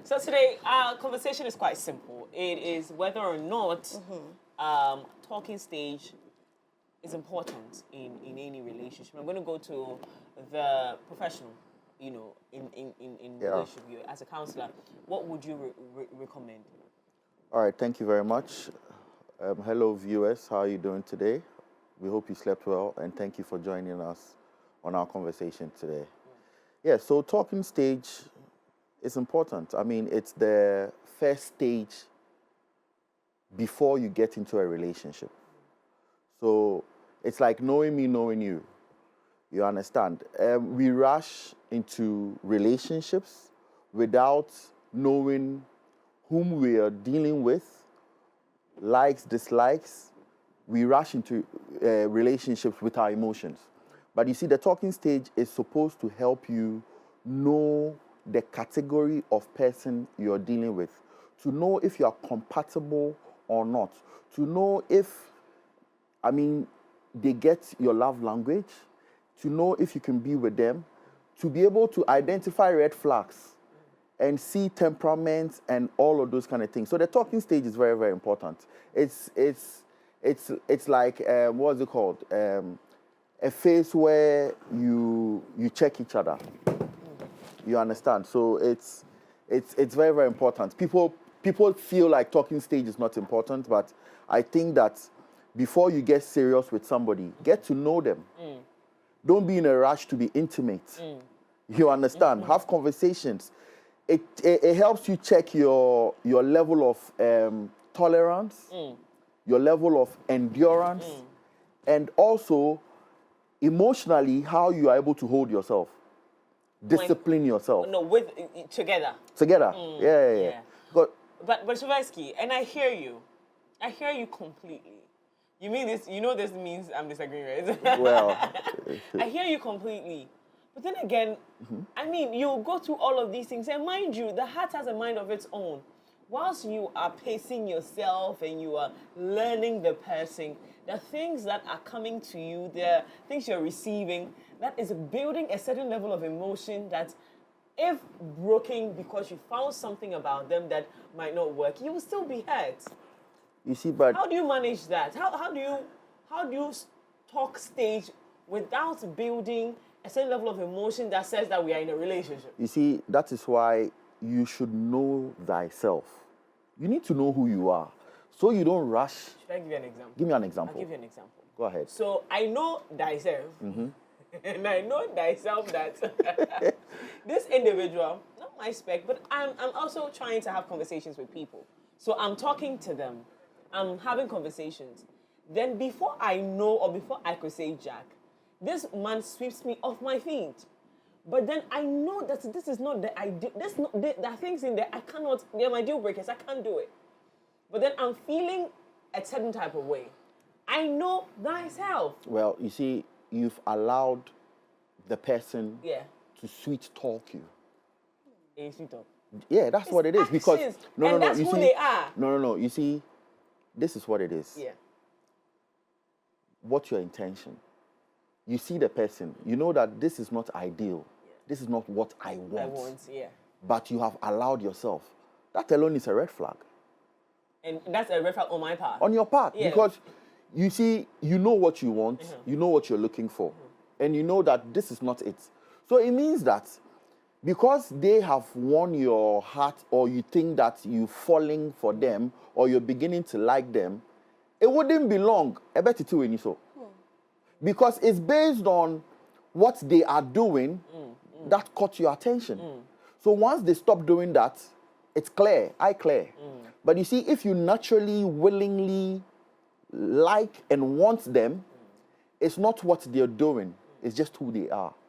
So today, our conversation is quite simple. It is whether or not talking stage is important in any relationship. I'm going to go to the professional, in relationship. You, as a counselor, what would you recommend? All right, thank you very much. Hello, viewers. How are you doing today? We hope you slept well, and thank you for joining us on our conversation today. Yeah, so talking stage is important. I mean, it's the first stage before you get into a relationship. So it's like knowing me, knowing you. You understand? We rush into relationships without knowing whom we are dealing with, likes, dislikes. We rush into relationships with our emotions. But you see, the talking stage is supposed to help you know the category of person you're dealing with, to know if you are compatible or not, to know if, they get your love language, to know if you can be with them, to be able to identify red flags and see temperaments and all of those kind of things. So the talking stage is very, very important. It's like, what's it called? A phase where you check each other. You understand? So it's very, very important. People feel like talking stage is not important, but I think that before you get serious with somebody, get to know them. Don't be in a rush to be intimate. You understand? Have conversations. It helps you check your level of tolerance, your level of endurance, and also emotionally how you are able to hold yourself, discipline yourself. No, together. Together. Yeah. But Shuvaisky, and I hear you completely. You mean this? You know this means I'm disagreeing, right? Well, I hear you completely. But then again, you go through all of these things, and mind you, the heart has a mind of its own. Whilst you are pacing yourself and you are learning the person, the things that are coming to you, the things you're receiving, that is building a certain level of emotion that, if broken because you found something about them that might not work, you will still be hurt. you see, but How do you manage that? How do you talk stage without building a certain level of emotion that says that we are in a relationship? you see, that is why you should know thyself. You need to know who you are, so you don't rush. Should I give you an example? Give me an example. I'll give you an example. Go ahead. So I know thyself, and I know thyself that this individual, not my spec, but I'm also trying to have conversations with people. So I'm talking to them, I'm having conversations. Then before I know, or before I could say Jack, this man sweeps me off my feet. But then I know that this is not the ideal. There are things in there I cannot. They're my deal breakers. I can't do it. But then I'm feeling a certain type of way. I know thyself. Well, you see, you've allowed the person to sweet talk you. Sweet talk. Yeah, that's what it is. Actions. Because That's you who see, they are. No. You see, this is what it is. Yeah. What's your intention? You see the person. You know that this is not ideal. Yeah. This is not what I want. But you have allowed yourself. That alone is a red flag. And that's a red flag on my part. On your part. Yeah. Because you see, you know what you want. You know what you're looking for. And you know that this is not it. So it means that because they have won your heart, or you think that you're falling for them, or you're beginning to like them, it wouldn't be long. I bet it when you so. Because it's based on what they are doing that caught your attention. So once they stop doing that, it's clear, clear. But you see, if you naturally, willingly like and want them, it's not what they're doing, it's just who they are.